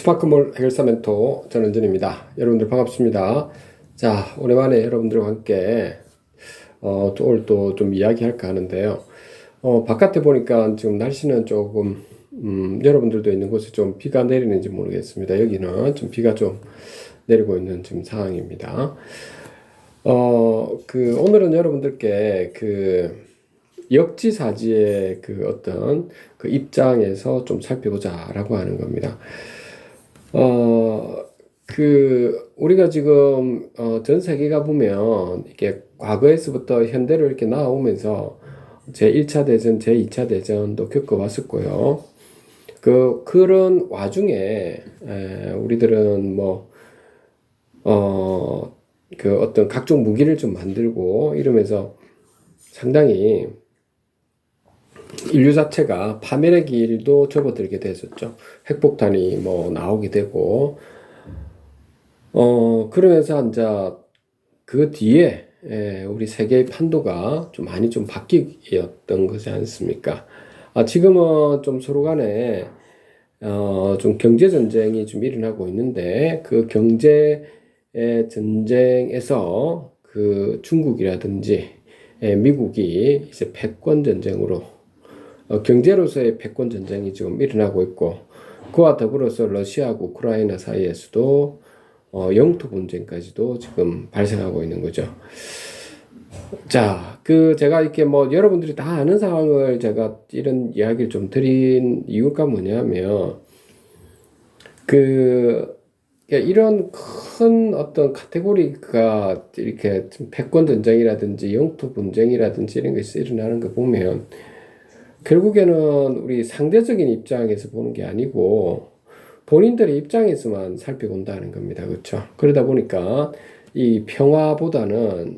치파크몰 해결사 멘토 전원진입니다. 여러분들 반갑습니다. 자, 오랜만에 여러분들과 함께 오늘 또 좀 이야기할까 하는데요. 바깥에 보니까 지금 날씨는 조금 여러분들도 있는 곳에 좀 비가 내리는지 모르겠습니다. 여기는 좀 비가 좀 내리고 있는 지금 상황입니다. 오늘은 여러분들께 역지사지의 어떤 입장에서 좀 살펴보자라고 하는 겁니다. 우리가 지금, 전 세계가 보면, 이게 과거에서부터 현대로 이렇게 나아오면서, 제1차 대전, 제2차 대전도 겪어왔었고요. 그런 와중에, 우리들은 어떤 각종 무기를 좀 만들고, 이러면서 상당히 인류 자체가 파멸의 길도 접어들게 됐었죠. 핵폭탄이 나오게 되고, 그러면서 이제 그 뒤에 우리 세계의 판도가 좀 많이 좀 바뀌었던 것이 않습니까? 지금은 좀 서로 간에 좀 경제 전쟁이 좀 일어나고 있는데, 그 경제 전쟁에서 중국이라든지 미국이 이제 패권 전쟁으로 경제로서의 패권 전쟁이 지금 일어나고 있고, 그와 더불어서 러시아하고 우크라이나 사이에서도 영토 분쟁까지도 지금 발생하고 있는 거죠. 자, 제가 이렇게 여러분들이 다 아는 상황을 제가 이런 이야기를 좀 드린 이유가 뭐냐면, 이런 큰 어떤 카테고리가 이렇게 패권 전쟁이라든지 영토 분쟁이라든지 이런 것이 일어나는 거 보면, 결국에는 우리 상대적인 입장에서 보는 게 아니고 본인들의 입장에서만 살펴본다는 겁니다. 그렇죠? 그러다 보니까 이 평화보다는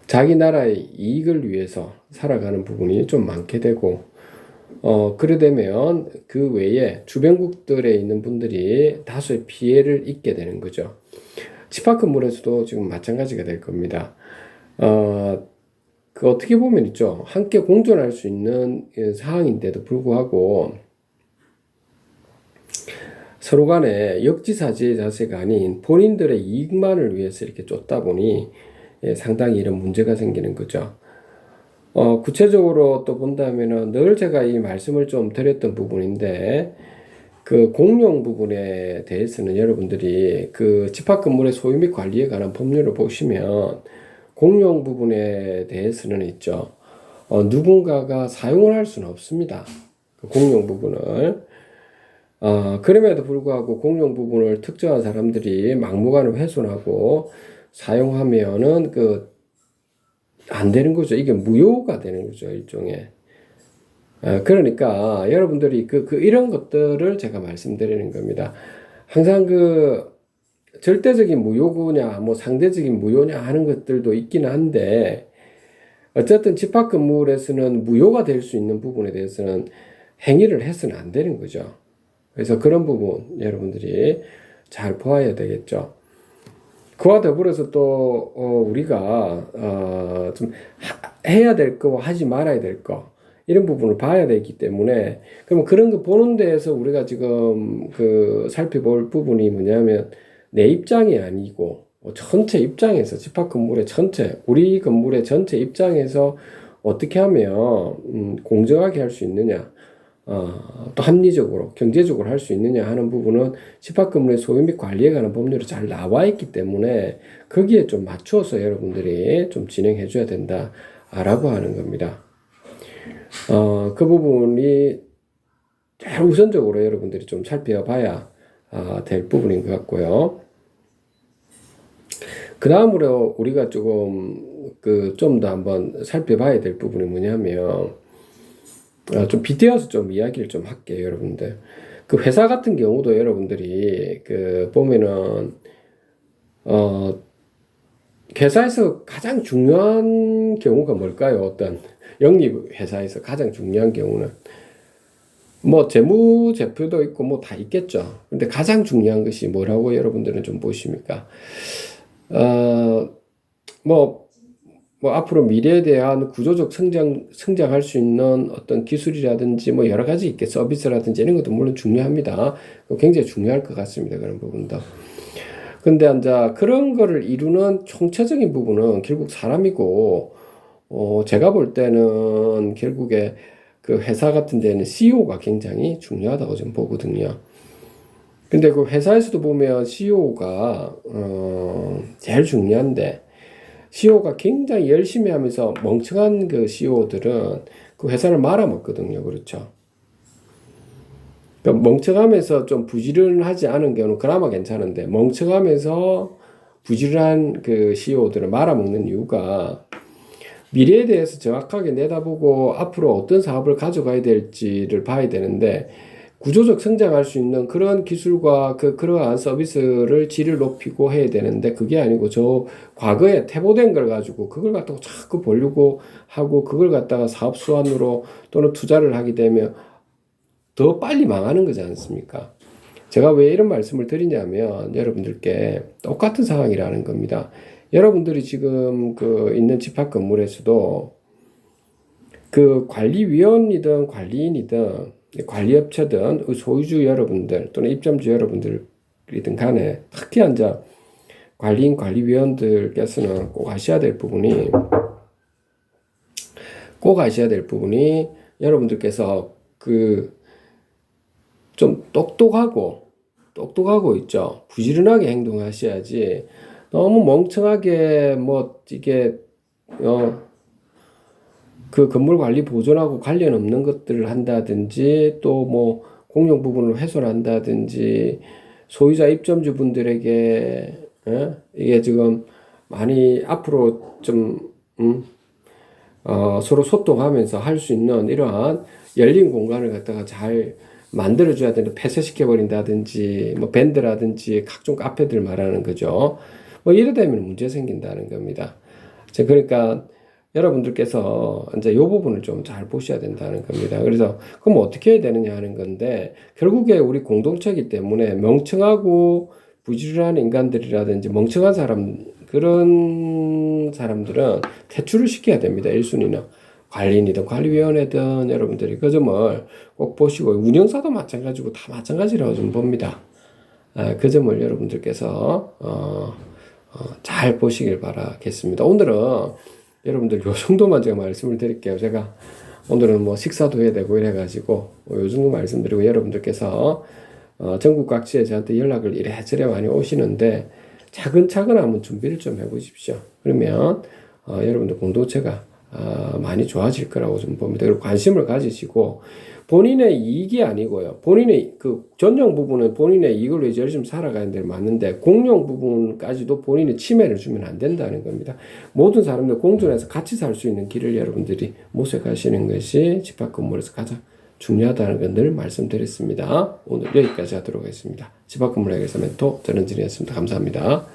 자기 나라의 이익을 위해서 살아가는 부분이 좀 많게 되고, 그래 되면 그 외에 주변국들에 있는 분들이 다소의 피해를 입게 되는 거죠. 치파크물에서도 지금 마찬가지가 될 겁니다. 어떻게 보면 있죠. 함께 공존할 수 있는 상황인데도 불구하고 서로 간에 역지사지의 자세가 아닌 본인들의 이익만을 위해서 이렇게 쫓다 보니 상당히 이런 문제가 생기는 거죠. 구체적으로 또 본다면은 늘 제가 이 말씀을 좀 드렸던 부분인데, 공용 부분에 대해서는 여러분들이 집합 건물의 소유 및 관리에 관한 법률을 보시면 공용 부분에 대해서는 있죠. 누군가가 사용을 할 수는 없습니다. 공용 부분을. 그럼에도 불구하고 공용 부분을 특정한 사람들이 막무가내로 훼손하고 사용하면은 안 되는 거죠. 이게 무효가 되는 거죠. 일종의. 그러니까 여러분들이 이런 것들을 제가 말씀드리는 겁니다. 항상 절대적인 무효구냐, 상대적인 무효냐 하는 것들도 있긴 한데, 어쨌든 집합 건물에서는 무효가 될 수 있는 부분에 대해서는 행위를 해서는 안 되는 거죠. 그래서 그런 부분 여러분들이 잘 보아야 되겠죠. 그와 더불어서 또 우리가 좀 해야 될 거와 하지 말아야 될 거, 이런 부분을 봐야 되기 때문에, 그러면 그런 거 보는 데에서 우리가 지금 살펴볼 부분이 뭐냐면, 내 입장이 아니고 전체 입장에서, 집합 건물의 전체, 우리 건물의 전체 입장에서 어떻게 하면 공정하게 할 수 있느냐, 또 합리적으로 경제적으로 할 수 있느냐 하는 부분은 집합 건물의 소유 및 관리에 관한 법률이 잘 나와 있기 때문에, 거기에 좀 맞추어서 여러분들이 좀 진행해 줘야 된다라고 하는 겁니다. 그 부분이 제일 우선적으로 여러분들이 좀 살펴봐야 될 부분인 것 같고요. 그 다음으로 우리가 조금 좀 더 한번 살펴봐야 될 부분이 뭐냐면, 좀 빗대어서 좀 이야기를 좀 할게요, 여러분들. 회사 같은 경우도 여러분들이 보면은 회사에서 가장 중요한 경우가 뭘까요? 어떤 영리 회사에서 가장 중요한 경우는 재무제표도 있고 다 있겠죠. 근데 가장 중요한 것이 뭐라고 여러분들은 좀 보십니까? 뭐 앞으로 미래에 대한 구조적 성장할 수 있는 어떤 기술이라든지 뭐 여러 가지 있게 서비스라든지 이런 것도 물론 중요합니다. 굉장히 중요할 것 같습니다. 그런 부분도. 근데 이제 그런 거를 이루는 총체적인 부분은 결국 사람이고, 제가 볼 때는 결국에 그 회사 같은 데는 CEO가 굉장히 중요하다고 좀 보거든요. 근데 그 회사에서도 보면 CEO가, 제일 중요한데, CEO가 굉장히 열심히 하면서 멍청한 그 CEO들은 그 회사를 말아먹거든요. 그렇죠. 그러니까 멍청하면서 좀 부지런하지 않은 경우는 그나마 괜찮은데, 멍청하면서 부지런한 그 CEO들을 말아먹는 이유가 미래에 대해서 정확하게 내다보고 앞으로 어떤 사업을 가져가야 될지를 봐야 되는데, 구조적 성장할 수 있는 그런 기술과 그러한 서비스를 질을 높이고 해야 되는데, 그게 아니고 저 과거에 퇴보된 걸 가지고 그걸 갖다가 자꾸 보려고 하고 그걸 갖다가 사업 수완으로 또는 투자를 하게 되면 더 빨리 망하는 거지 않습니까? 제가 왜 이런 말씀을 드리냐면 여러분들께 똑같은 상황이라는 겁니다. 여러분들이 지금 그 있는 집합 건물에서도 그 관리위원이든 관리인이든 관리업체든 소유주 여러분들 또는 입점주 여러분들이든 간에 특히 이제 관리인 관리위원들께서는 꼭 아셔야 될 부분이 여러분들께서 그 좀 똑똑하고 있죠. 부지런하게 행동하셔야지 너무 멍청하게 뭐 이게 그 건물 관리 보존하고 관련 없는 것들을 한다든지 또 뭐 공용 부분을 훼손한다든지 소유자 입점주 분들에게 이게 지금 많이 앞으로 좀 서로 소통하면서 할 수 있는 이러한 열린 공간을 갖다가 잘 만들어줘야 되는데 폐쇄시켜버린다든지 뭐 밴드라든지 각종 카페들 말하는 거죠. 뭐 이러다 보면 문제 생긴다는 겁니다. 그러니까 여러분들께서 이제 이 부분을 좀 잘 보셔야 된다는 겁니다. 그래서 그럼 어떻게 해야 되느냐 하는 건데 결국에 우리 공동체이기 때문에 멍청하고 부지런한 인간들이라든지 멍청한 사람 그런 사람들은 퇴출을 시켜야 됩니다. 1순위는 관리인이든 관리위원회든 여러분들이 그 점을 꼭 보시고 운영사도 마찬가지고 다 마찬가지라고 좀 봅니다. 그 점을 여러분들께서 잘 보시길 바라겠습니다. 오늘은 여러분들 요 정도만 제가 말씀을 드릴게요. 제가 오늘은 뭐 식사도 해야 되고 이래가지고 요 정도 말씀드리고 여러분들께서 전국 각지에 저한테 연락을 이래저래 많이 오시는데 차근차근 한번 준비를 좀 해보십시오. 그러면 여러분들 공동체가 많이 좋아질 거라고 좀 봅니다. 그리고 관심을 가지시고 본인의 이익이 아니고요. 본인의 그 전용 부분은 본인의 이익을 위해서 열심히 살아가는 데 맞는데 공용 부분까지도 본인의 침해를 주면 안 된다는 겁니다. 모든 사람들 공존해서 같이 살 수 있는 길을 여러분들이 모색하시는 것이 집합 건물에서 가장 중요하다는 걸 늘 말씀드렸습니다. 오늘 여기까지 하도록 하겠습니다. 집합 건물 해결사 멘토 전은진이었습니다. 감사합니다.